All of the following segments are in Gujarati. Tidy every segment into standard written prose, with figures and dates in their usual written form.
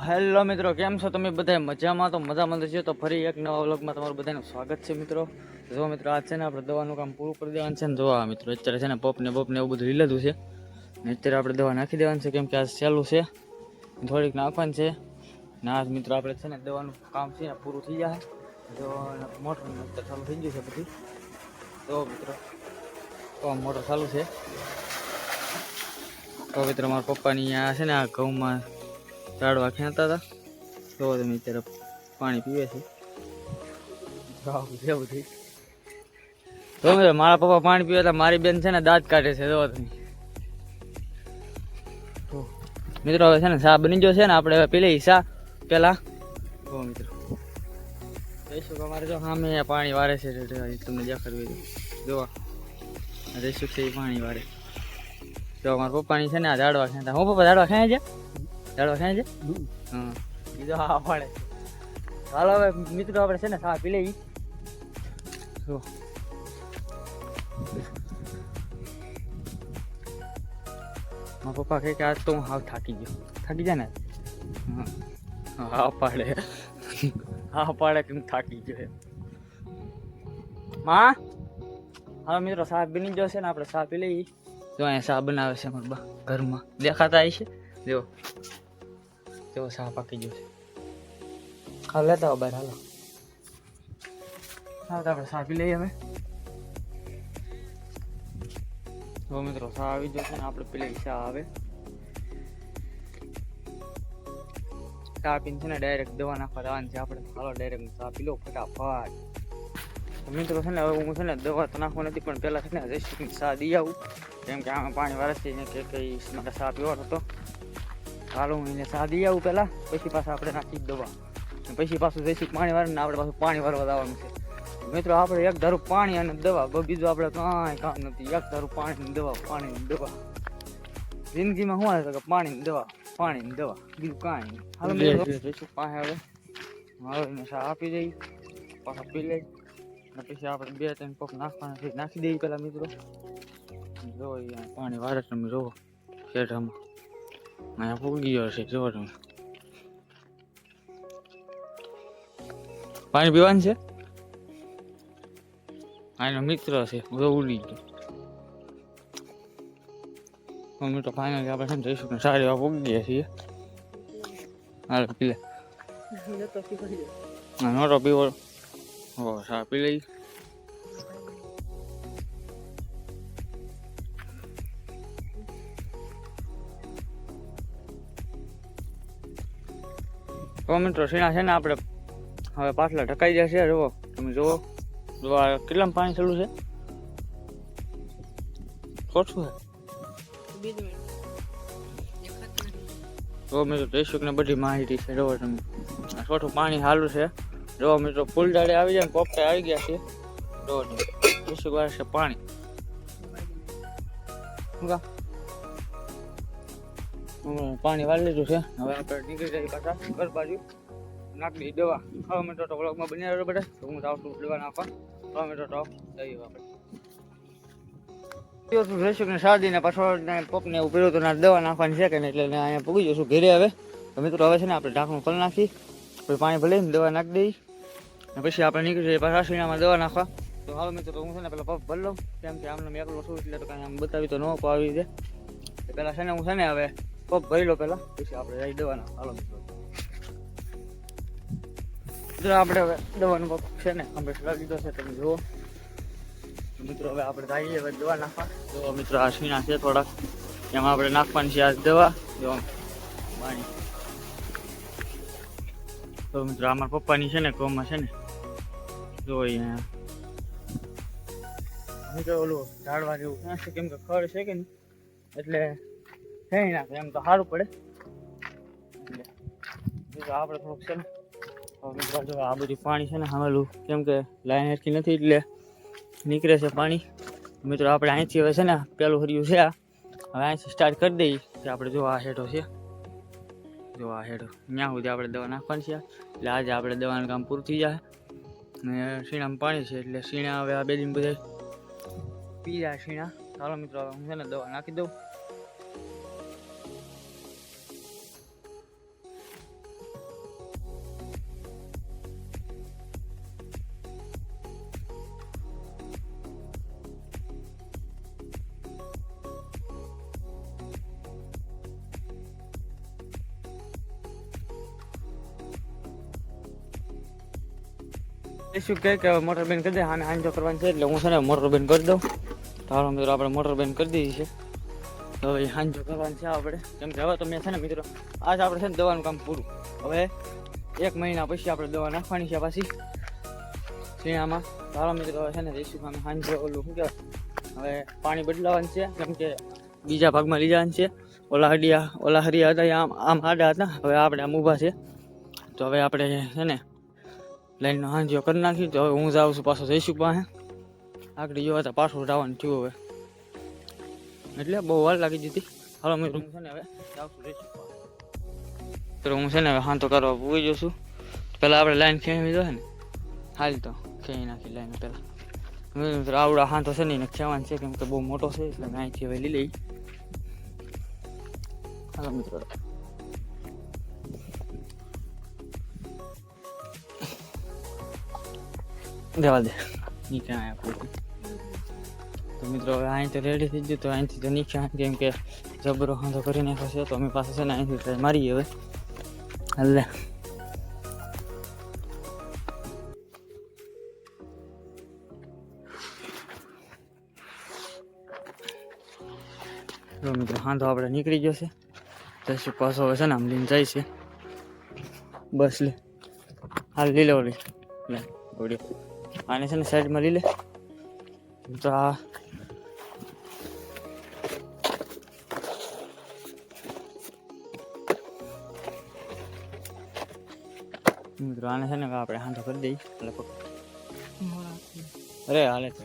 હેલો મિત્રો, કેમ છો તમે બધા? મજામાં તો મજામાં છે. તો ફરી એક નવા વ્લોગમાં તમારું બધાનું સ્વાગત છે મિત્રો. જો મિત્રો, આજ છે ને આપણે દવાનું કામ પૂરું કરી દેવાનું છે ને. જોવા મિત્રો, અત્યારે છે ને પપને એવું બધું લીધું છે ને અત્યારે આપણે દવા નાખી દેવાનું છે, કેમ કે આજ સહેલું છે, થોડીક નાખવાનું છે ને. આજ મિત્રો આપણે છે ને દવાનું કામ છે ને પૂરું થઈ જાય. જો મોટર ચાલુ થઈ ગયું છે બધી. તો મિત્રો તો મોટર ચાલુ છે. તો મિત્રો મારા પપ્પાની અહીંયા છે ને આ ઘઉંમાં ઝાડવા ખેંચતા હતા. તો તમે અત્યારે પાણી પીવે છે. બધી તો મારા પપ્પા પાણી પીવે હતા, મારી બેન છે ને દાંત કાઢે છે. જો તમે મિત્રો હવે છે ને ચા બની ગયો છે ને, આપણે હવે પી લઈએ ચા પેલા. તો મિત્રો જઈશું અમારે જો સામે પાણી વારે છે, તમને દેખાડવું જોવા જઈશું છે પાણી વારે. જો અમારા પપ્પાની છે ને આ ઝાડવા ખેંચતા. હું પપ્પા ઝાડવા ખેંચે છે? ઝાડવા ખેંચે છે? હા, બીજો હા પડે. હાલો હવે મિત્રો આપણે છે ને ચા પી લઈએ. જો મારા પપ્પા કહે કે આજ તો હું હાવ થાકી ગયો. થાકી જાય ને? હા પાડે, હા પાડે કે હું થાકી ગયો એમ. માં હવે મિત્રો ચા બની ગયો છે ને, આપણે ચા પી લઈએ. જો અહીંયા ચા બનાવે છે મારા બા ઘરમાં, દેખાતા આવી છે. જો જો ચા પાકી ગયો છે. હા લેતા આવો બહાર. હાલો હા તો આપણે ચા પી લઈએ અમે. તો મિત્રો ચા આવી ગયો છે ને, આપણે પી લઈએ ચા. આવે ચા પીને છે ને ડાયરેક્ટ દવા નાખવા જવાનું છે આપણે. હાલો ડાયરેક્ટ ચા પી લો ફટાફટ. મિત્રો છે ને હવે હું છે ને દવા તો નાખવા નથી, પણ પહેલાં છે ને જઈશું ચા દઈ આવું, કેમ કે આમાં પાણી વારસથી ને કે કંઈ માટે ચા પીવાનો હતો. હાલો હું એને ચા દઈ આવું પહેલાં, પછી પાછા આપણે નાખી દવા, પછી પાછું જઈશું પાણી વાળીને આપણે પાછું પાણી વારવા જવાનું છે. મિત્રો આપણે એક ધારું પાણી અને દવા, બીજું આપણે કાંઈ કામ નથી. એક ધારું પાણીની દવા, પાણીની દવા. જિંદગીમાં શું આવે કે પાણીની દવા, પાણીની દવા, બીજું કાંઈ નહીં. હાલો જઈશું પાસે હવે. હાલો એને ચા આપી દઈ, પાછા પી લઈ ને પછી આપણે 2-3 કોપ નાખવાના છે, નાખી દઈએ પેલા મિત્રો. જો અહીંયા પાણી વારે તમે જોવો શેઢામાં, અહીંયા ફૂગી ગયો છે. જોવો તમે પાણી પીવાનું છે. આનો મિત્ર છે, જો ઉડી ગયો. મિત્રો ફાઇનલી આપણે છે ને જઈશું ને સારી એવા ફૂગી ગયા છીએ. હાલ પી લે. નોટો પીવો હો, ચા પી લઈ. તો મિત્રો સીણા છે ને આપણે હવે પાછલા ઢકાઈ જશે. જુઓ તમે જુઓ, કેટલામાં પાણી ચાલુ છે? ઓછું છે. તો મિત્રો જઈશું ને બધી માહિતી છે. જુઓ તમે થોડું પાણી હાલું છે. જો મિત્રો ફૂલ ડાળે આવી જાય, પોપટે આવી ગયા છે. જો જઈશું વાર છે પાણી. પાણી વાળી લીધું છે. હવે આપણે નીકળી જઈએ પાછા ઘર બાજુ, નાખી દઈએ દવા. હવે મિત્રો તો વ્લોગમાં બની રહ્યો બધા. તો હું જાઉં છું દવા નાખવા. હવે મિત્રો તો જઈએ આપણે જઈશું ને શાદીને પાછો પપને એવું પીડ્યું તો દવા નાખવાની છે કે નહીં, એટલે અહીંયા પૂગી જઈશું ઘેરે હવે. તો મિત્રો હવે છે ને આપણે ઢાંકણું ખોલી નાખી, પછી પાણી ભરીને દવા નાખી દઈ ને પછી આપણે નીકળી જઈએ પાછા સીણામાં દવા નાખવા. તો હવે મિત્રો તો હું છે ને પેલા પપ ભરી લઉં, કેમ કે આમને મેં એકલો છું એટલે તો કાંઈ આમ બતાવી તો ન આવી દે. પેલા છે ને હું છે ને હવે પપ ભરી લો પેલા, પછી આપણે જઈ દવા નાખવા. હાલો મિત્રો આપણે હવે દવાનો પપ છે ને કમ્પ્લીટ કરી દીધો છે, તમે જુઓ. મિત્રો હવે આપણે જઈએ હવે દવા નાખવા. તો મિત્રો આ સીણા છે થોડાક, એમાં આપણે નાખવાની છે આ દવા. જો પાણી. તો મિત્રો અમારા પપ્પાની છે ને કોમાં છે ને, જો અહીંયા મિત્રો ઓલું ઝાડવા જેવું ક્યાં છે, કેમ કે ખડ છે કે નહીં, એટલે થઈ નાખે એમ તો સારું પડે. એટલે આપણે થોડુંક છે ને મિત્રો જો આ બધું પાણી છે ને સામેલું, કેમ કે લાઈન હેરખી નથી એટલે નીકળે છે પાણી. મિત્રો આપણે અહીંથી હવે છે ને પેલું હર્યું છે આ, હવે અહીંથી સ્ટાર્ટ કરી દઈએ કે આપણે જો આ હેઠો છે, જો આ હેઠો ત્યાં સુધી આપણે દવા નાખવાની છે. એટલે આજે આપણે દવાનું કામ પૂરું થઈ જાય ને સીણામાં પાણી છે, એટલે સીણા હવે આ બે દિન બધા પી જાય સીણા. ચાલો મિત્રો હવે હું છે ને દવા નાખી દઉં. શું કહે કે મોટર બેન કરી દે, આને હાંજો કરવાની છે એટલે હું છે ને મોટર બેન કરી દઉં. તો હાલો મિત્રો આપણે મોટર બેન કરી દીધી છે. તો હવે હાંજો કરવાની છે આપણે, કેમ કે હવે તો મેં છે ને મિત્રો આજ આપણે છે ને દવાનું કામ પૂરું. હવે 1 મહિના પછી આપણે દવા નાખવાની છે પાછી શીણામાં. તો હાલો મિત્રો છે ને જઈશું અમે હાંજો ઓલું શું કહેવાય હવે પાણી બદલાવાનું છે, કેમ કે બીજા ભાગમાં લઈ જવાનું છે. ઓલા હરિયા હતા આમ આડા હતા, હવે આપણે આમ ઊભા છે. તો હવે આપણે છે ને લાઈનનો હાંજો કરી નાખી. તો હવે હું જાઉં છું પાછો જઈશું પાસે. આગળ જોવા તો પાછું જવાનું થયું હવે, એટલે બહુ વાર લાગી જતી. હાલો મિત્રો હું છે ને હવે જાઉં છું જઈશું પાસે. તો હું છે ને હવે હાંતો કરવા પૂરી જઉં છું. પહેલાં આપણે લાઈન ખેંચવી જોઈએ ને, હાલ તો ખેંચી નાખી લાઈન પહેલાં. મિત્રો આવડા હાંતો છે ને એને ખેવાનું છે, કેમ કે બહુ મોટો છે એટલે મેં અહીંથી હવે લઈ લઈ. હાલો મિત્રો દેવા દે નીચે આપણે. તો મિત્રો હવે અહીંથી રેડી થઈ ગયું. તો અહીંથી તો નીચે કેમ કે જબરો હાંધો કરી નાખ્યો છે. તો અમે પાસે છે ને અહીંથી ટ્રાય મારીએ હવે. હાલે મિત્રો હાંધો આપણે નીકળી ગયો છે. તો પાછો હવે છે ને આમ લઈને જાય છે. બસ લે હાલ લઈ લે ઓલી લે ઓડી આને છે ને સાઈડમાં લઈ લે. તો આ મિત્રો આને છે ને આપણે હાંધો કરી દઈએ એટલે અરે હાલે તો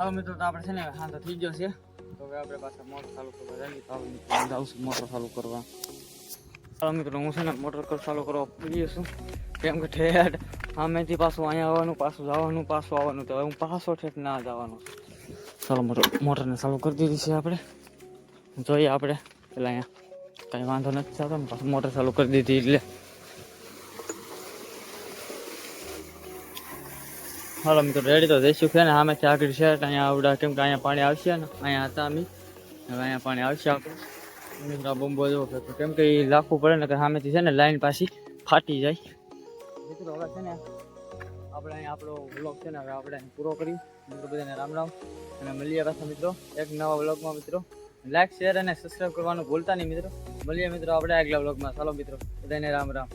હવે મિત્રો તો આપણે છે ને હાંધો થઈ ગયો છે. તો હવે આપણે પાછા મોટર ચાલુ કરવા જઈએ. તો આપણે આવશું મોટર ચાલુ કરવા. હાલો મિત્રો હું છે ને મોટર ચાલુ કરવા પડી છું, કેમ કે ઠેઠ સામેથી પાછું અહીંયા આવવાનું, પાછું જવાનું, પાછું આવવાનું. તો હવે હું પાછો ઠેઠ ના જવાનું. ચાલો મોટરને ચાલુ કરી દીધી છે આપણે. જોઈએ આપણે પેલા અહીંયા કંઈ વાંધો નથી થતો ને પાછું મોટર ચાલુ કરી દીધી એટલે. હાલો મિત્રો રેડી તો જઈશું છે ને સામેથી આગળ છે અહીંયા આવડા, કેમ કે અહીંયા પાણી આવશે ને, અહીંયા હતા અમે હવે અહીંયા પાણી આવશે આપણે. મિત્રો બોમ્બો જેવો ફેંકો, કેમ કે એ લાખવું પડે ને કે સામેથી છે ને લાઈન પાછી ફાટી જાય. મિત્રો હવે છે ને આપણે અહીંયા આપણો વ્લોગ છે ને હવે આપણે પૂરો કરી. મિત્રો બધાને રામ રામ અને મળીએ પાછા મિત્રો એક નવા વ્લોગમાં. મિત્રો લાઈક શેર અને સબસ્ક્રાઈબ કરવાનું ભૂલતા નહીં મિત્રો. મળીએ મિત્રો આપણે આગલા વ્લોગમાં. ચાલો મિત્રો બધાને રામ રામ.